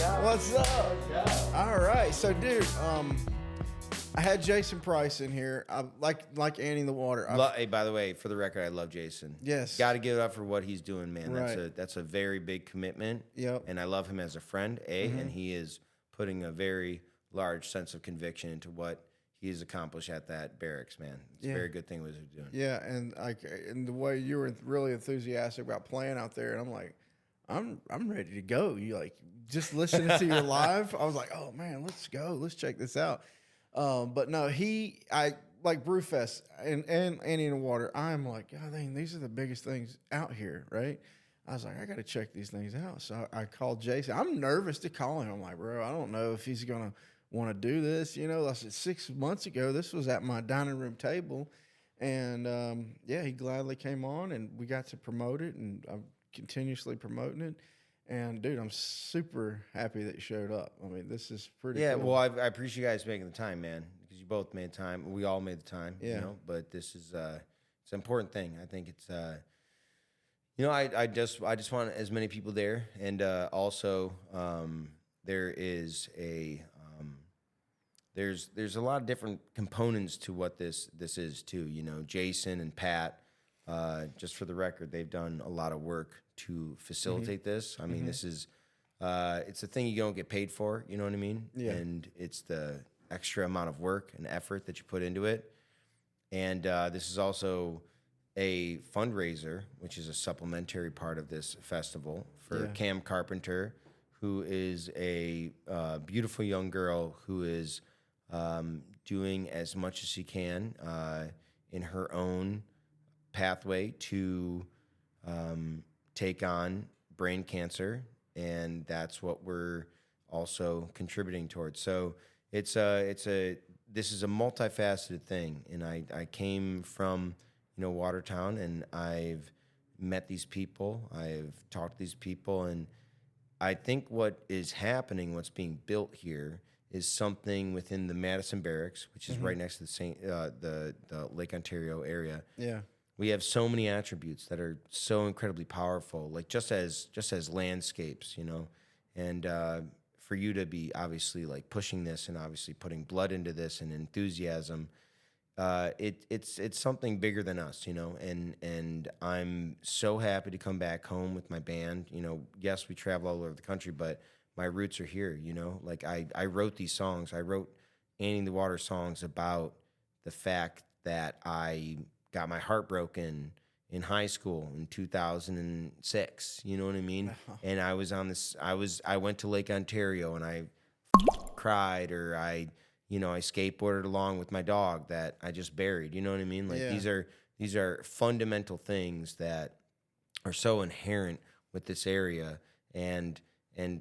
What's up? All right, so dude, I had Jason Price in here. I like Annie in the Water. Hey, by the way, for the record, I love Jason. Yes. Got to give it up for what he's doing, man. Right. That's a very big commitment. Yep. And I love him as a friend, and he is putting a very large sense of conviction into what he's accomplished at that barracks, man. It's a very good thing what he's doing. Yeah, and the way you were really enthusiastic about playing out there, and I'm like, I'm ready to go. You like just listening to your live. I was like, oh man, let's go. Let's check this out. But no, I like Brewfest and Annie in the Water. I'm like, God dang, these are the biggest things out here, right? I was like, I got to check these things out. So I called Jason. I'm nervous to call him. I'm like, bro, I don't know if he's gonna want to do this. You know, I said 6 months ago, this was at my dining room table, and yeah, he gladly came on, and we got to promote it, and I'm continuously promoting it. And dude, I'm super happy that you showed up. I mean, this is pretty. Yeah, cool. well, I appreciate you guys making the time, man, because you both made time. We all made the time. Yeah. You know, but this is it's an important thing. I think it's you know, I just want as many people there, and also there is a there's a lot of different components to what this is too. You know, Jason and Pat, just for the record, they've done a lot of work to facilitate this. I mean, this is it's a thing you don't get paid for. You know what I mean? Yeah. And it's the extra amount of work and effort that you put into it. And this is also a fundraiser, which is a supplementary part of this festival for Cam Carpenter, who is a beautiful young girl who is doing as much as she can in her own pathway to take on brain cancer, and that's what we're also contributing towards. So this is a multifaceted thing, and I came from Watertown, and I've met these people, I've talked to these people, and I think what is happening, what's being built here, is something within the Madison Barracks, which is right next to the Lake Ontario area. Yeah. We have so many attributes that are so incredibly powerful, like just as landscapes, and for you to be obviously like pushing this and obviously putting blood into this and enthusiasm, it's something bigger than us, and I'm so happy to come back home with my band. Yes, we travel all over the country, but my roots are here, like I wrote these songs. I wrote Annie in the Water songs about the fact that I got my heart broken in high school in 2006. You know what I mean? And I was on this. I went to Lake Ontario and I cried, or I skateboarded along with my dog that I just buried. You know what I mean? Like these are fundamental things that are so inherent with this area, and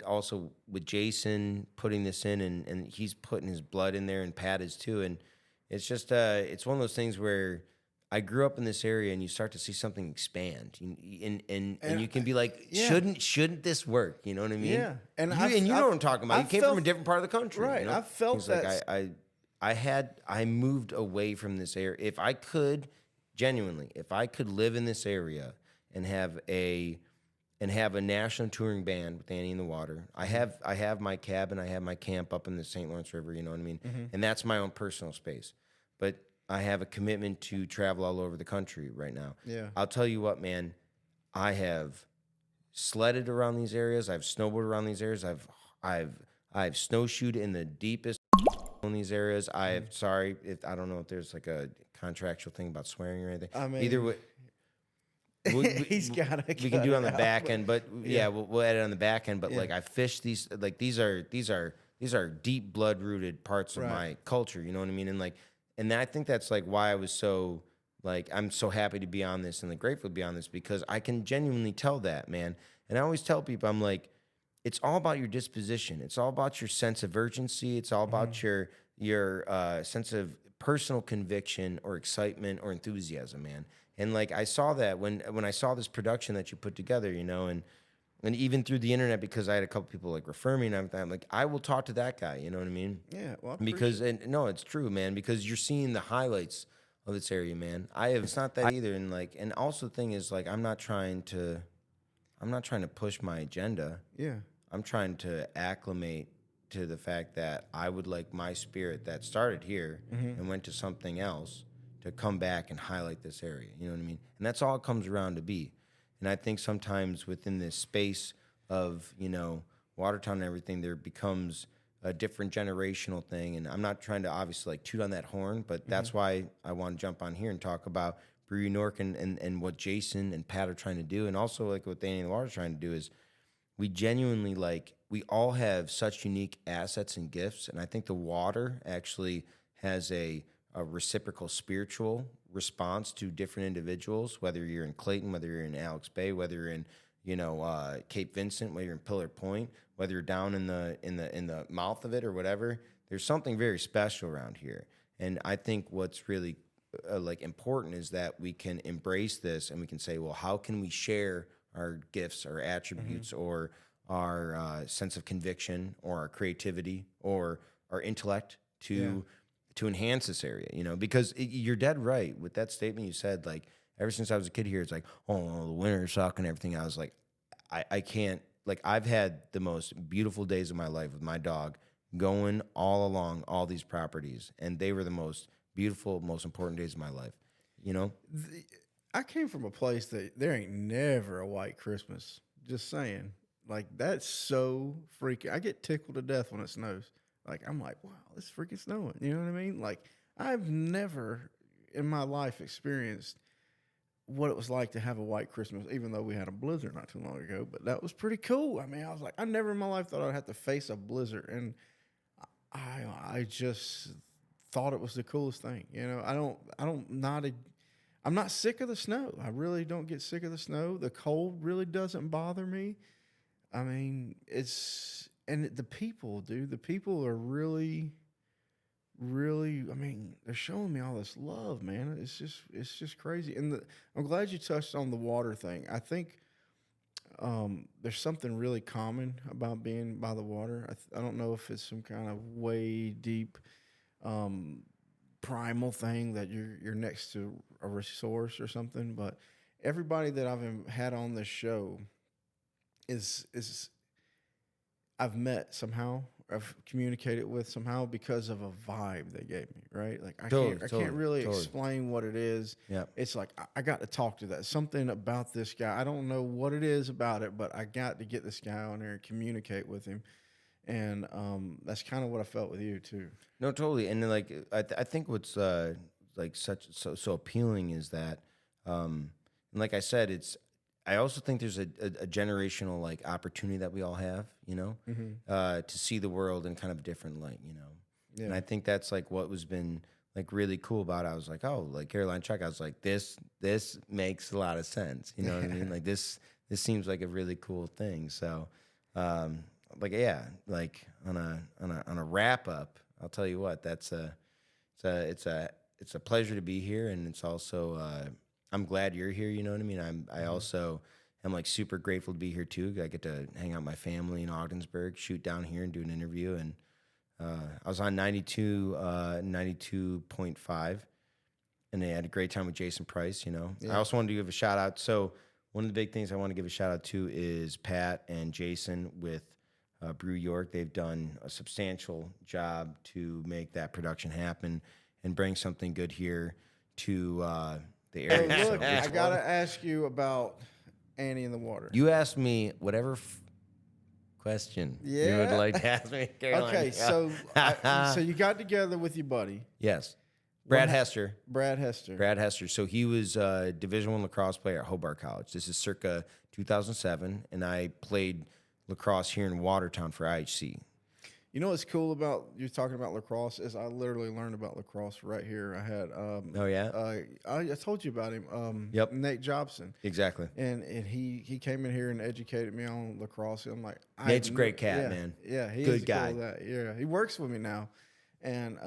also with Jason putting this in, and he's putting his blood in there, and Pat is too, and it's just it's one of those things where I grew up in this area, and you start to see something expand, and you can be like, shouldn't this work? You know what I mean? Yeah, and you know what I'm talking about. You came from a different part of the country, right? I felt that. Like I moved away from this area. If I could live in this area and have a national touring band with Annie in the Water. I have my cabin, I have my camp up in the St. Lawrence River, you know what I mean? And that's my own personal space. But I have a commitment to travel all over the country right now. Yeah. I'll tell you what, man, I have sledded around these areas, I've snowboarded around these areas, I've snowshoed in the deepest in these areas. Sorry if I don't know if there's like a contractual thing about swearing or anything. I mean, either way. He's got to. We can do it on the back end, but we'll edit on the back end. But like I fish these, like these are deep blood rooted parts of my culture. You know what I mean? And I think that's like why I was so I'm so happy to be on this and grateful to be on this, because I can genuinely tell that, man. And I always tell people, I'm like, it's all about your disposition. It's all about your sense of urgency. It's all about your sense of personal conviction or excitement or enthusiasm, man. And like I saw that when I saw this production that you put together, and even through the internet, because I had a couple people like refer me, and I'm like, I will talk to that guy. You know what I mean? Yeah. Well, no, it's true, man. Because you're seeing the highlights of this area, man. It's not that either, and also the thing is like I'm not trying to push my agenda. Yeah. I'm trying to acclimate to the fact that I would like my spirit that started here and went to something else to come back and highlight this area. You know what I mean? And that's all it comes around to be. And I think sometimes within this space of, Watertown and everything, there becomes a different generational thing. And I'm not trying to obviously like toot on that horn, but that's why I want to jump on here and talk about Brew New York and what Jason and Pat are trying to do. And also like what Danny and the Water are trying to do is we genuinely we all have such unique assets and gifts. And I think the water actually has a reciprocal spiritual response to different individuals, whether you're in Clayton, whether you're in Alex Bay, whether you're in, Cape Vincent, whether you're in Pillar Point, whether you're down in the mouth of it or whatever. There's something very special around here. And I think what's really important is that we can embrace this and we can say, well, how can we share our gifts, our attributes, or our sense of conviction, or our creativity, or our intellect to enhance this area, because you're dead right with that statement you said. Like, ever since I was a kid here, it's like, oh, the winter suck and everything. I was like, I can't, I've had the most beautiful days of my life with my dog going all along all these properties, and they were the most beautiful, most important days of my life, I came from a place that there ain't never a white Christmas. Just saying. Like, that's so freaking. I get tickled to death when it snows. Like, I'm like, wow, it's freaking snowing. You know what I mean? Like, I've never in my life experienced what it was like to have a white Christmas, even though we had a blizzard not too long ago. But that was pretty cool. I mean, I was like, I never in my life thought I'd have to face a blizzard. And I just thought it was the coolest thing. I'm not sick of the snow. I really don't get sick of the snow. The cold really doesn't bother me. I mean, the people, dude, the people are really, really, I mean, they're showing me all this love, man. It's just crazy. And I'm glad you touched on the water thing. I think there's something really common about being by the water. I don't know if it's some kind of way deep, primal thing that you're next to a resource or something, but everybody that I've had on this show is I've met somehow, I've communicated with somehow because of a vibe they gave me, right? Like I can't really explain what it is. Yeah. It's like I got to talk to that. Something about this guy. I don't know what it is about it, but I got to get this guy on there and communicate with him. And that's kind of what I felt with you too. No, totally. And then, I think what's so appealing is that, and like I said, I also think there's a generational opportunity that we all have, to see the world in kind of a different light, Yeah. And I think that's what was been really cool about it. I was like, oh, Caroline Chuck. I was like, this makes a lot of sense. You know what I mean? This seems like a really cool thing. So, on a wrap up, I'll tell you what, it's a pleasure to be here, and it's also I'm glad you're here. You know what I mean? I also am super grateful to be here too. I get to hang out with my family in Ogdensburg, shoot down here, and do an interview. And I was on 92.5, and I had a great time with Jason Price. Yeah. I also wanted to give a shout out. So one of the big things I want to give a shout out to is Pat and Jason with Brew York. They've done a substantial job to make that production happen and bring something good here to the area. Hey, look, I got to ask you about Annie in the Water. You asked me whatever question you would like to ask me, Caroline. Okay, so you got together with your buddy. Yes. Brad Hester. Brad Hester. So he was a Division I lacrosse player at Hobart College. This is circa 2007, and I played lacrosse here in Watertown for IHC. You know what's cool about you talking about lacrosse is I literally learned about lacrosse right here. I had oh yeah, I told you about him. Yep, Nate Jobson. Exactly. And he came in here and educated me on lacrosse. I'm like, Nate's a great cat, man. Yeah, he's good guy. Cool yeah, he works with me now. And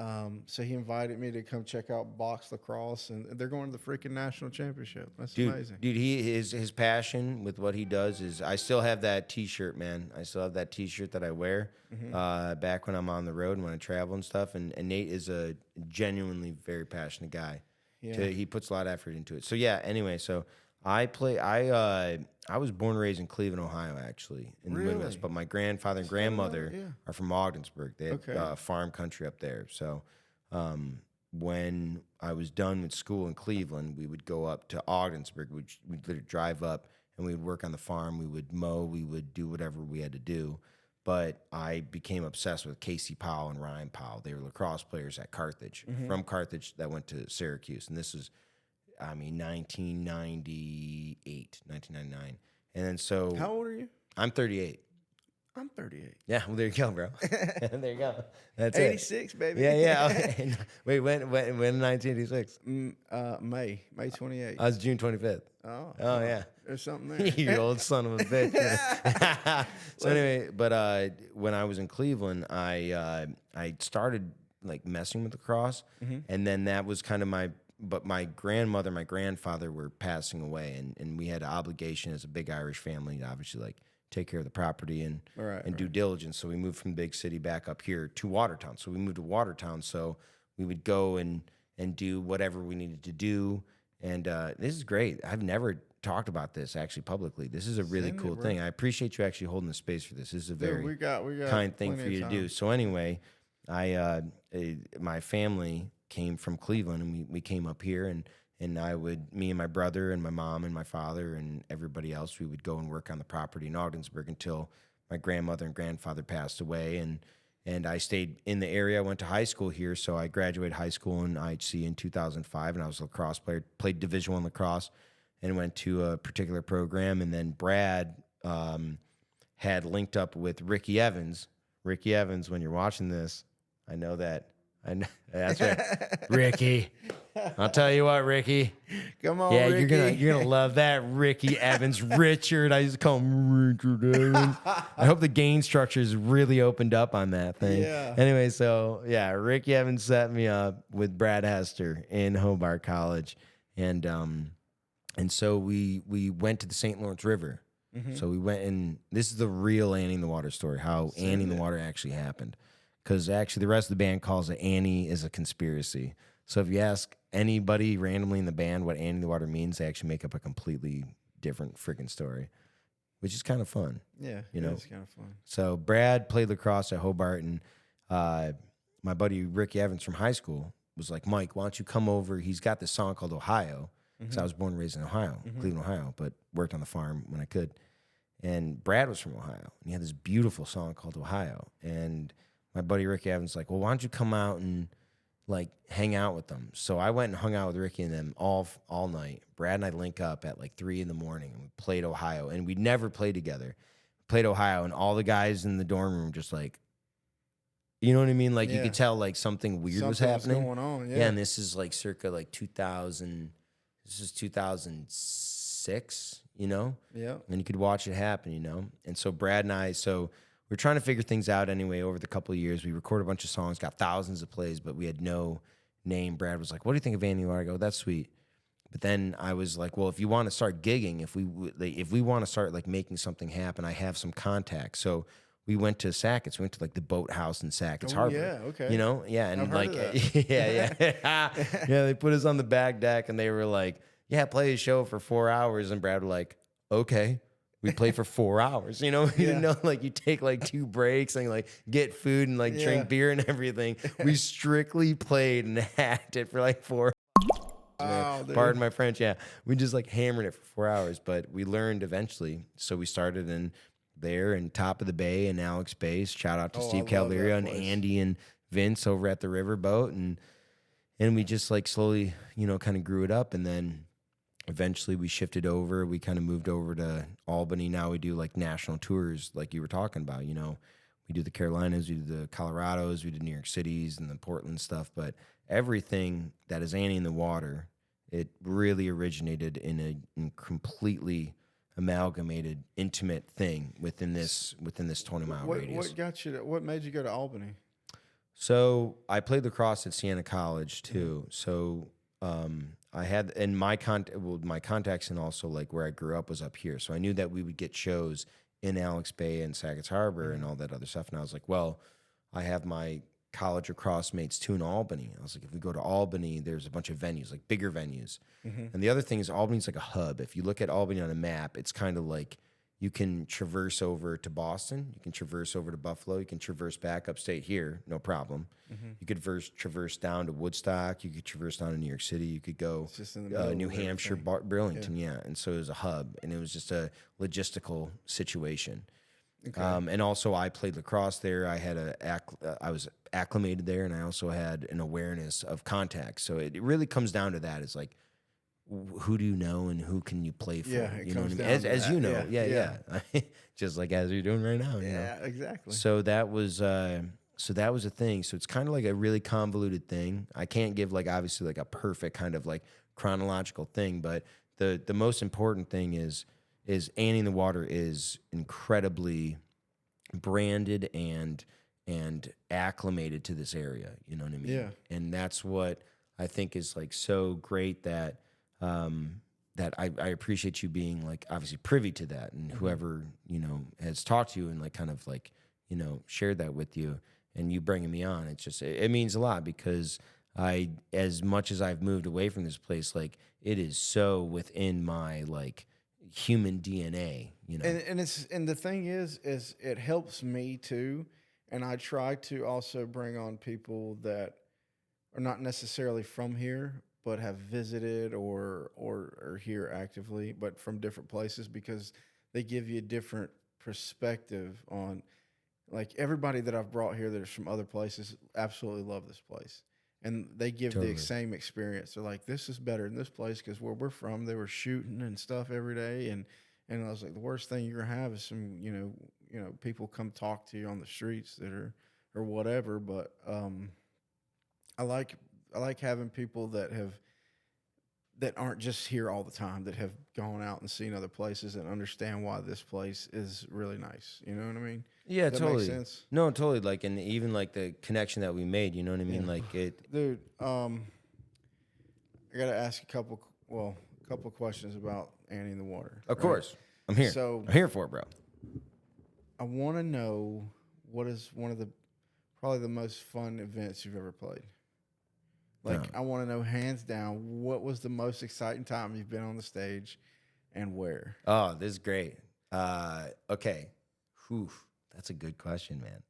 so he invited me to come check out box lacrosse, and they're going to the freaking national championship. That's amazing. Dude, his passion with what he does is, I still have that T-shirt, man. I still have that T-shirt that I wear back when I'm on the road and when I travel and stuff. And Nate is a genuinely very passionate guy. Yeah. He puts a lot of effort into it. So yeah. Anyway, so I was born and raised in Cleveland, Ohio, actually, in the Midwest. Really? But my grandfather and grandmother Yeah. are from Ogdensburg. They had Okay. farm country up there. So when I was done with school in Cleveland, we would go up to Ogdensburg. We'd literally drive up and we would work on the farm. We would mow. We would do whatever we had to do. But I became obsessed with Casey Powell and Ryan Powell. They were lacrosse players at Carthage. From Carthage, that went to Syracuse. And this was, 1998, 1999. And then so How old are you? I'm 38. I'm 38. Yeah, well, there you go, bro. There you go. That's 86, baby. it. Yeah. Okay. Wait, when 1986? May 28th. I was June 25th. Oh, Yeah. There's something there. You old son of a bitch. So anyway, but when I was in Cleveland, I started like messing with lacrosse, and then that was kind of my grandmother, my grandfather were passing away, and we had an obligation as a big Irish family to obviously like take care of the property and due diligence. So we moved from the big city back up here to Watertown. So we moved to Watertown, so we would go and do whatever we needed to do. And this is great. I've never talked about this actually publicly. This is a really cool thing. I appreciate you actually holding the space for this. This is a very we got kind thing for plenty you of to do. time. So anyway, my family came from Cleveland, and we came up here, and me and my brother and my mom and my father and everybody else, we would go and work on the property in Ogdensburg until my grandmother and grandfather passed away, and I stayed in the area. I went to high school here, so I graduated high school in IHC in 2005, and I was a lacrosse player, played Division I lacrosse, and went to a particular program. And then Brad had linked up with Ricky Evans. Ricky Evans, when you're watching this, I know that's right, Ricky. I'll tell you what, Ricky. Come on, Yeah, Ricky. you're gonna love that, Ricky Evans. Richard, I used to call him Richard Evans. I hope the gain structure is really opened up on that thing. Yeah. Anyway, so yeah, Ricky Evans set me up with Brad Hester in Hobart College, and so we went to the St. Lawrence River. So we went, and this is the real Annie in the Water story, how Annie in the Water actually happened. Because actually the rest of the band calls it Annie is a conspiracy. So if you ask anybody randomly in the band what Annie in the Water means, they actually make up a completely different freaking story, which is kind of fun. Yeah, you know? it's kind of fun. So Brad played lacrosse at Hobart, and my buddy Ricky Evans from high school was like, Mike, why don't you come over? He's got this song called Ohio, because I was born and raised in Ohio, Cleveland, Ohio, but worked on the farm when I could. And Brad was from Ohio, and he had this beautiful song called Ohio. And my buddy Ricky Evans like, well, why don't you come out and like hang out with them? So I went and hung out with Ricky and them all night. Brad and I link up at like 3 a.m. and we played Ohio, and we never played together. Played Ohio, and all the guys in the dorm room just like, you know what I mean? Like you could tell like something weird was happening. Going on, Yeah, and this is like circa like 2000. This is 2006, you know? Yeah. And you could watch it happen, you know? And so Brad and I, we're trying to figure things out anyway over the couple of years. We recorded a bunch of songs, got thousands of plays, but we had no name. Brad was like, what do you think of Annie? I go, that's sweet. But then I was like, well, if you want to start gigging, if we want to start like making something happen, I have some contacts. So we went to Sackett's. We went to like the boathouse in Sackett's Harbor. Yeah, okay. You know? Yeah. And I've like, heard of that. yeah. Yeah, they put us on the back deck and they were like, yeah, play a show for 4 hours. And Brad was like, okay. We play for 4 hours, you know? You know, like you take like 2 breaks and like get food and like drink beer and everything. We strictly played and hacked it for like 4 Wow, pardon my French. Yeah, we just like hammered it for 4 hours, but we learned eventually. So we started in there in Top of the Bay and Alex Bay. Shout out to Steve Calderia and Andy and Vince over at the Riverboat, and we just like slowly, you know, kind of grew it up, and then eventually we shifted over. We kind of moved over to Albany. Now we do like national tours, like you were talking about. You know, we do the Carolinas, we do the Colorados, we do New York Cities and the Portland stuff, but everything that is Annie in the Water, it really originated in a completely amalgamated, intimate thing within this 20-mile radius. What made you go to Albany? So I played lacrosse at Siena College too. So I had, and my contacts and also like where I grew up was up here. So I knew that we would get shows in Alex Bay and Sackett's Harbor and all that other stuff. And I was like, well, I have my college or crossmates to in Albany. I was like, if we go to Albany, there's a bunch of venues, like bigger venues. And the other thing is Albany's like a hub. If you look at Albany on a map, it's kind of like you can traverse over to Boston, you can traverse over to Buffalo, you can traverse back upstate here, no problem. You could traverse down to Woodstock, you could traverse down to New York City, you could go just in the middle New of Hampshire, everything. Burlington, yeah. And so it was a hub, and it was just a logistical situation. And also, I played lacrosse there. I was acclimated there, and I also had an awareness of contact. So it really comes down to that: is like, who do you know and who can you play for? Yeah, it you know what I comes mean? down to As that. you know, Yeah, yeah. Just like as you're doing right now. You know? Yeah, exactly. So that was a thing. So it's kind of like a really convoluted thing. I can't give like obviously like a perfect kind of like chronological thing, but the most important thing is Annie in the Water is incredibly branded and acclimated to this area. You know what I mean? Yeah. And that's what I think is like so great that that I appreciate you being like obviously privy to that, and whoever has talked to you and like kind of like shared that with you, and you bringing me on. It's just it means a lot because as much as I've moved away from this place, like it is so within my like human DNA, And the thing is it helps me too, and I try to also bring on people that are not necessarily from here but have visited or are here actively, but from different places, because they give you a different perspective on, like, everybody that I've brought here that is from other places absolutely love this place. And they give Totally. the same experience. They're like, this is better than this place because where we're from, they were shooting and stuff every day. And I was like, the worst thing you're gonna have is some, people come talk to you on the streets that are or whatever. But I like having people that aren't just here all the time, that have gone out and seen other places and understand why this place is really nice. You know what I mean? Yeah, Does that totally. make sense? No, totally. Like, and even like the connection that we made, you know what I mean? Yeah. Like it. Dude, I gotta ask a couple questions about Annie in the Water. Of right? course, I'm here. So I'm here for it, bro. I want to know, what is one of the probably the most fun events you've ever played? Like, Yeah. I want to know hands down, what was the most exciting time you've been on the stage, and where? Oh, this is great. Okay. Whew, that's a good question, man.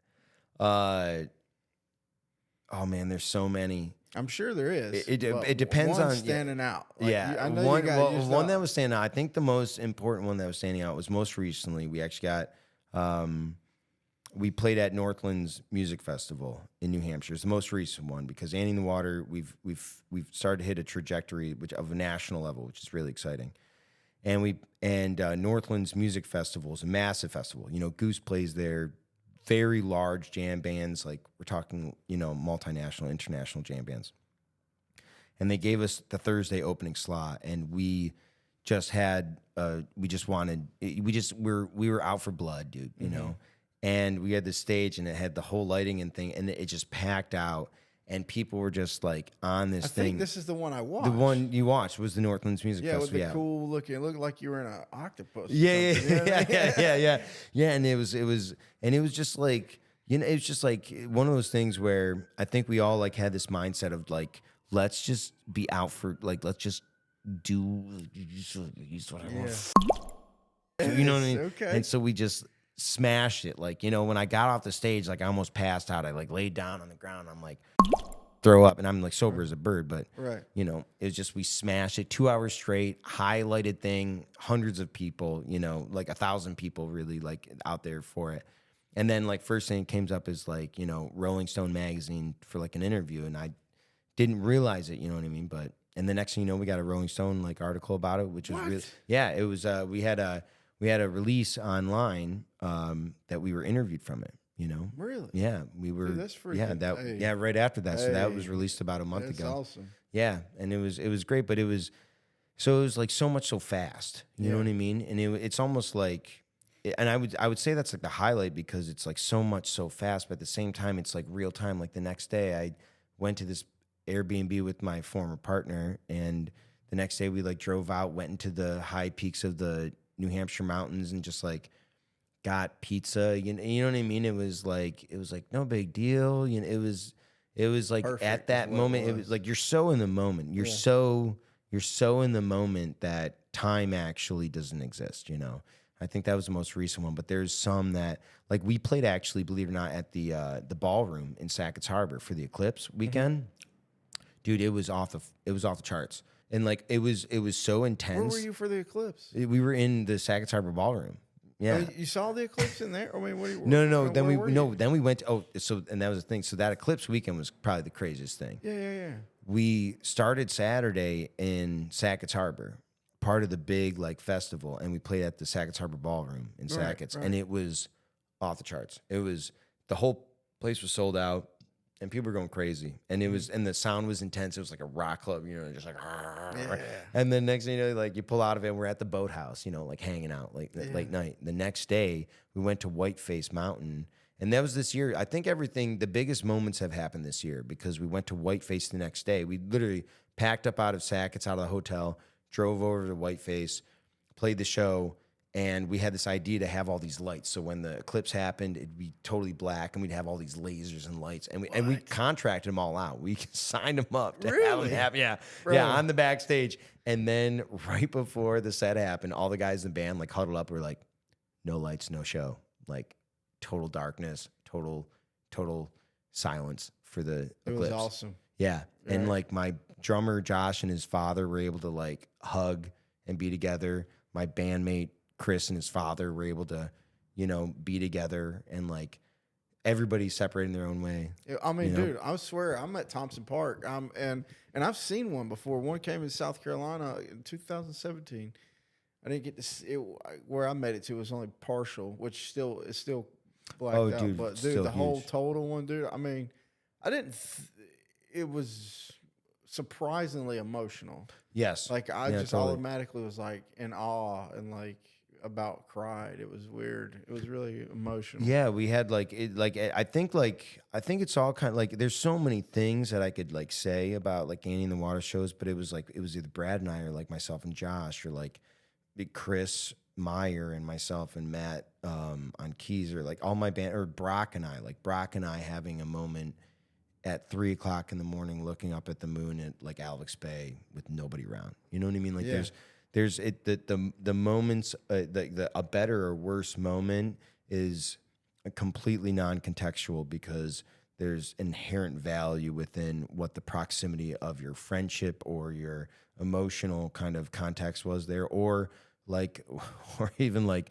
Oh man, there's so many. I'm sure there is. It but depends one on standing out. Like, yeah, I know one you got used one up. that was standing out. I think the most important one that was standing out was most recently. We actually got we played at Northland's Music Festival in New Hampshire. It's the most recent one because Annie in the Water, we've started to hit a trajectory of a national level, which is really exciting. And Northland's Music Festival is a massive festival. Goose plays there, very large jam bands, like we're talking, multinational, international jam bands. And they gave us the Thursday opening slot, and we were out for blood, dude, you know. And we had the stage, and it had the whole lighting and thing, and it just packed out. And people were just like on this I thing. think this is the one I watched. The one you watched was the Northlands Music Yeah, with Festival. the cool looking. It looked like you were in an octopus. or Yeah, something, you know what I mean? yeah. And it was just like, it was just like one of those things where I think we all like had this mindset of like, let's just be out for like, let's just do what I want. You know what I mean? Okay. And so we just smashed it. Like, when I got off the stage, like I almost passed out. I like laid down on the ground. I'm like, throw up, and I'm like sober as a bird, but Right. it was just, we smashed it 2 hours straight, highlighted thing, hundreds of people, like 1,000 people really like out there for it. And then like first thing that came up is like, Rolling Stone magazine for like an interview, and I didn't realize it, you know what I mean? But, and the next thing you know, we got a Rolling Stone like article about it, which was What? really, yeah, it was, we had a release online that we were interviewed from it, Really? Yeah, we were. Dude, that's freaking. Hey, Yeah, right after that. So that Hey. was released about a month that's ago. awesome. Yeah, and it was great, but it was like so much so fast. You know Yeah. what I mean? And it's almost like, and I would say that's like the highlight because it's like so much so fast, but at the same time it's like real time. Like the next day, I went to this Airbnb with my former partner, and the next day we like drove out, went into the high peaks of the New Hampshire mountains, and just like got pizza. You know what I mean? It was like no big deal. It was It was like Perfect at is that what it moment, it was. was like you're so in the moment. You're so in the moment that time actually doesn't exist, you know. I think that was the most recent one, but there's some that like we played actually, believe it or not, at the ballroom in Sackett's Harbor for the Eclipse weekend. Dude, it was off the charts. And like it was so intense. Where were you for the eclipse? We were in the Sackett's Harbor ballroom. Yeah. I mean, you saw the eclipse in there? I mean, what do you? No. Then Then we went. And that was the thing. So that Eclipse weekend was probably the craziest thing. Yeah. We started Saturday in Sackett's Harbor, part of the big like festival, and we played at the Sackett's Harbor Ballroom in Sackett's, and it was off the charts. It was the whole place was sold out, and people were going crazy, and it was and the sound was intense. It was like a rock club, you know, just like. And then next thing you know, like you pull out of it, and we're at the boathouse, you know, like hanging out like late night. The next day, we went to Whiteface Mountain. And that was this year. I think the biggest moments have happened this year because we went to Whiteface the next day. We literally packed up out of Sackett's, out of the hotel, drove over to Whiteface, played the show, and we had this idea to have all these lights. So when the eclipse happened, it'd be totally black, and we'd have all these lasers and lights. And we contracted them all out. We signed them up to have them happen. Yeah, on the backstage. And then right before the set happened, all the guys in the band like huddled up. We're like, no lights, no show. Like, total darkness, total silence for the eclipse. It was awesome. Yeah. Right. And like my drummer Josh and his father were able to like hug and be together. My bandmate Chris and his father were able to, you know, be together, and like everybody separating their own way. I mean, dude, I swear I'm at Thompson Park. And I've seen one before. One came in South Carolina in 2017. I didn't get to see it. Where I made it to was only partial, which is still blacked out. Dude, but dude, the huge. whole total one, dude. I mean, I didn't. It was surprisingly emotional. Yes, like I just automatically was like in awe and like about cried. It was weird. It was really emotional. Yeah, we had like it. Like I think it's all kind of like there's so many things that I could like say about like Annie and the Water shows, but it was either Brad and I or like myself and Josh or like Chris Meyer and myself and Matt on keys, or like all my band, or Brock and I having a moment at 3:00 in the morning looking up at the moon at like Alex Bay with nobody around. You know what I mean? Like there's the moments, a better or worse moment is completely non-contextual because there's inherent value within what the proximity of your friendship or your emotional kind of context was there, or even like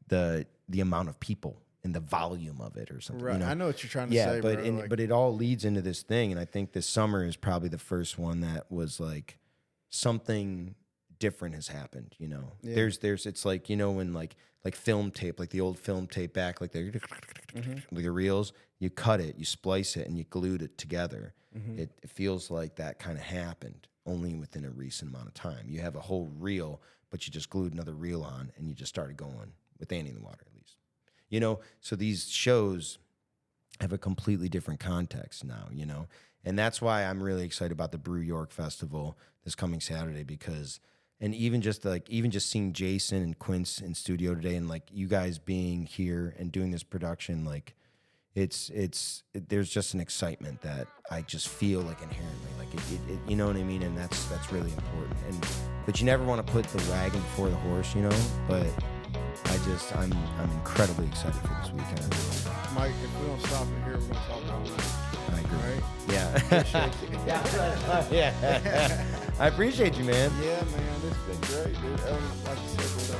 the amount of people and the volume of it or something. Right. You know? I know what you're trying to say. But it all leads into this thing, and I think this summer is probably the first one that was like something different has happened. You know, there's it's like, you know, when like film tape, like the old film tape back, like the like the reels, you cut it, you splice it, and you glued it together. It feels like that kind of happened only within a recent amount of time. You have a whole reel, but you just glued another reel on, and you just started going with Annie in the Water, at least. You know, so these shows have a completely different context now, you know, and that's why I'm really excited about the Brew York Festival this coming Saturday, because, and even just seeing Jason and Quince in studio today, and like you guys being here and doing this production, like there's just an excitement that I just feel like inherently, like it you know what I mean, and that's really important. But you never want to put the wagon before the horse, you know. But I'm incredibly excited for this weekend. Mike, if we don't stop it here, we're gonna talk all night. I agree. Right? Yeah. Yeah. I appreciate you, man. Yeah, man. This has been great, dude. Like you said,